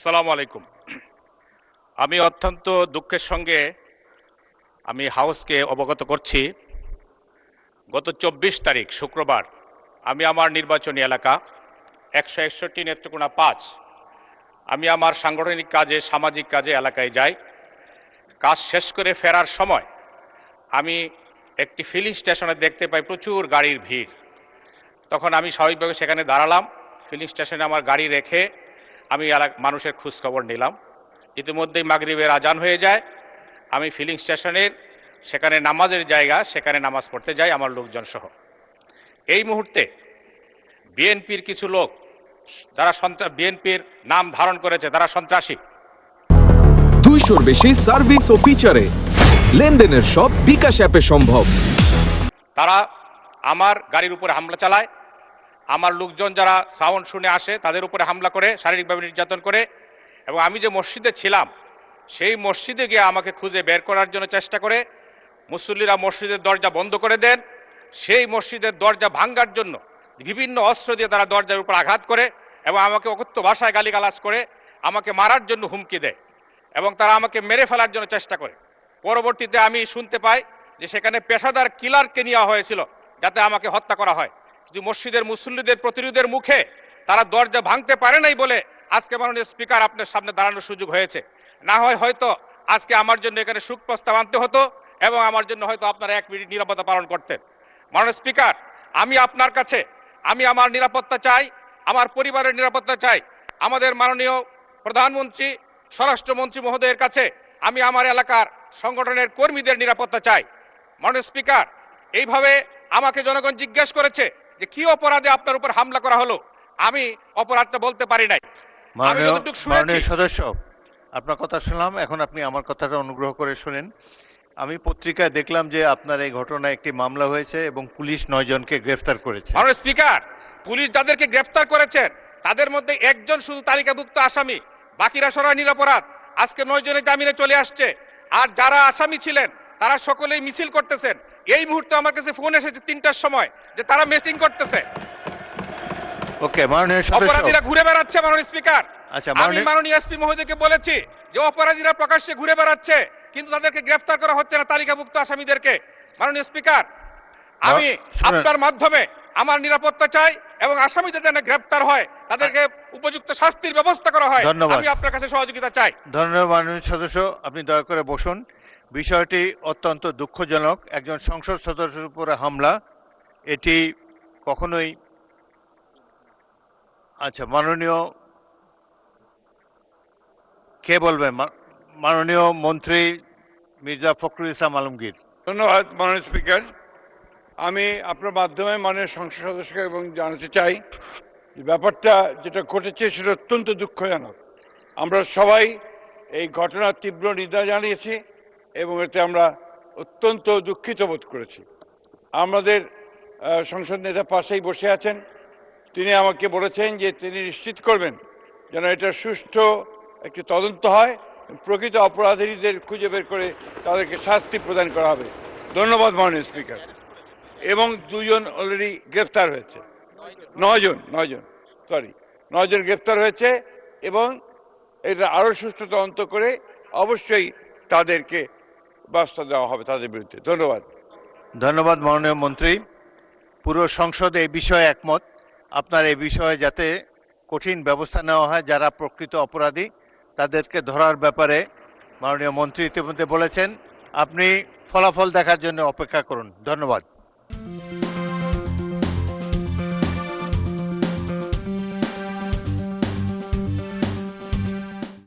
আসসালামু আলাইকুম। আমি অত্যন্ত দুঃখের সঙ্গে আমি হাউসকে অবগত করছি, গত 24 তারিখ শুক্রবার আমি আমার নির্বাচনী এলাকা 161 নেত্রকোনা 5 আমি আমার সাংগঠনিক কাজে সামাজিক কাজে এলাকায় যাই। কাজ শেষ করে ফেরার সময় আমি একটি ফিলিং স্টেশনে দেখতে পাই প্রচুর গাড়ির ভিড়। তখন আমি স্বাভাবিকভাবে সেখানে দাঁড়ালাম, ফিলিং স্টেশনে আমার গাড়ি রেখে আমি মানুষের খোঁজখবর নিলাম। ইতিমধ্যেই মাগরিবের আজান হয়ে যায়। আমি ফিলিং স্টেশনের সেখানে নামাজের জায়গা, সেখানে নামাজ পড়তে যাই আমার লোকজন সহ। এই মুহূর্তে বিএনপির কিছু লোক যারা বিএনপির নাম ধারণ করেছে তারা সন্ত্রাসী। 200-র বেশি সার্ভিস ও ফিচারে লেনদেনের সব বিকাশ অ্যাপে সম্ভব। তারা আমার গাড়ির উপরে হামলা চালায়, আমার লোকজন যারা সাউন্ড শুনে আসে তাদের উপরে হামলা করে, শারীরিকভাবে নির্যাতন করে, এবং আমি যে মসজিদে ছিলাম সেই মসজিদে গিয়ে আমাকে খুঁজে বের করার জন্য চেষ্টা করে। মুসল্লিরা মসজিদের দরজা বন্ধ করে দেন, সেই মসজিদের দরজা ভাঙার জন্য বিভিন্ন অস্ত্র দিয়ে তারা দরজার উপর আঘাত করে এবং আমাকে অকথ্য ভাষায় গালিগালাজ করে আমাকে মারার জন্য হুমকি দেয় এবং তারা আমাকে মেরে ফেলার জন্য চেষ্টা করে। পরবর্তীতে আমি শুনতে পাই যে সেখানে পেশাদার কিলারকে নেওয়া হয়েছিল যাতে আমাকে হত্যা করা হয়। কিন্তু মসজিদের মুসল্লিদের প্রতিরোধের মুখে তারা দরজা ভাঙতে পারে নাই বলে আজকে মাননীয় স্পিকার আপনার সামনে দাঁড়ানোর সুযোগ হয়েছে। না হয় হয়তো আজকে আমার জন্য এখানে শোক প্রস্তাব আনতে হতো এবং আমার জন্য হয়তো আপনারা 1 মিনিট নিরাপত্তা পালন করতেন। মাননীয় স্পিকার, আমি আপনার কাছে আমার নিরাপত্তা চাই, আমার পরিবারের নিরাপত্তা চাই। আমাদের মাননীয় প্রধানমন্ত্রী, স্বরাষ্ট্রমন্ত্রী মহোদয়ের কাছে আমি আমার এলাকার সংগঠনের কর্মীদের নিরাপত্তা চাই। মাননীয় স্পিকার, এইভাবে আমাকে জনগণ জিজ্ঞেস করেছে যে কি অপরাধে আপনার উপর হামলা করা হলো, আমি অপরাধটা বলতে পারি নাই। মাননীয় সদস্য, আপনার কথা শুনলাম, এখন আপনি আমার কথাটা অনুগ্রহ করে শুনেন। আমি পত্রিকায় দেখলাম যে আপনার এই ঘটনায় একটি মামলা হয়েছে এবং পুলিশ 9 জনকে গ্রেফতার করেছে। মাননীয় স্পিকার, পুলিশ যাদেরকে গ্রেফতার করেছেন তাদের মধ্যে একজন শুধু তালিকাভুক্ত আসামি, বাকিরা সরাই নিরপরাধ। আজকে 9 জনের জামিনে চলে আসছে। আর যারা আসামি ছিলেন তারা সকলেই মিছিল করতেছেন। এই মুহূর্তে আমার কাছে ফোন এসেছে 3টার সময় যে তারা মিটিং করতেছে। ওকে, মাননীয় সদস্য, অপরাধীরা ঘুরে বেড়াচ্ছে। মাননীয় স্পিকার, আচ্ছা, আমি মাননীয় এসপি মহোদয়কে বলেছি যে অপরাধীরা প্রকাশ্যে ঘুরে বেড়াচ্ছে কিন্তু তাদেরকে গ্রেফতার করা হচ্ছে না, তালিকাভুক্ত আসামিদেরকে। মাননীয় স্পিকার, আমি আপনার মাধ্যমে আমার নিরাপত্তা চাই এবং আসামিদের যেন গ্রেফতার হয়, তাদেরকে উপযুক্ত শাস্তির ব্যবস্থা করা হয়। আমি আপনার কাছে সহযোগিতা চাই। ধন্যবাদ মাননীয় সদস্য, আপনি দয়া করে বসুন। বিষয়টি অত্যন্ত দুঃখজনক। একজন সংসদ সদস্যের উপরে হামলা, এটি কখনোই। আচ্ছা, মাননীয় কে বলবেন? মাননীয় মন্ত্রী মির্জা ফখরুল ইসলাম আলমগীর। ধন্যবাদ মাননীয় স্পিকার। আমি আপনার মাধ্যমে মাননীয় সংসদ সদস্যকে এবং জানাতে চাই যে ব্যাপারটা যেটা ঘটেছে সেটা অত্যন্ত দুঃখজনক। আমরা সবাই এই ঘটনার তীব্র নিন্দা জানিয়েছি এবং এতে আমরা অত্যন্ত দুঃখিত বোধ করেছি। আমাদের সংসদ নেতা পাশেই বসে আছেন, তিনি আমাকে বলেছেন যে তিনি নিশ্চিত করবেন যেন এটা সুষ্ঠু একটি তদন্ত হয়, প্রকৃত অপরাধীদের খুঁজে বের করে তাদেরকে শাস্তি প্রদান করা হবে। ধন্যবাদ মাননীয় স্পিকার। এবং 2 জন অলরেডি গ্রেফতার হয়েছে, 9 জন গ্রেফতার হয়েছে এবং এটা আরও সুষ্ঠু তদন্ত করে অবশ্যই তাদেরকে ব্যবস্থা দেওয়া হবে তাদের বিরুদ্ধে। ধন্যবাদ। ধন্যবাদ মাননীয় মন্ত্রী। পুরো সংসদ এই বিষয়ে একমত। আপনার এই বিষয়ে যাতে কঠিন ব্যবস্থা নেওয়া হয়, যারা প্রকৃত অপরাধী তাদেরকে ধরার ব্যাপারে মাননীয় মন্ত্রী ইতিমধ্যে বলেছেন। আপনি ফলাফল দেখার জন্য অপেক্ষা করুন। ধন্যবাদ।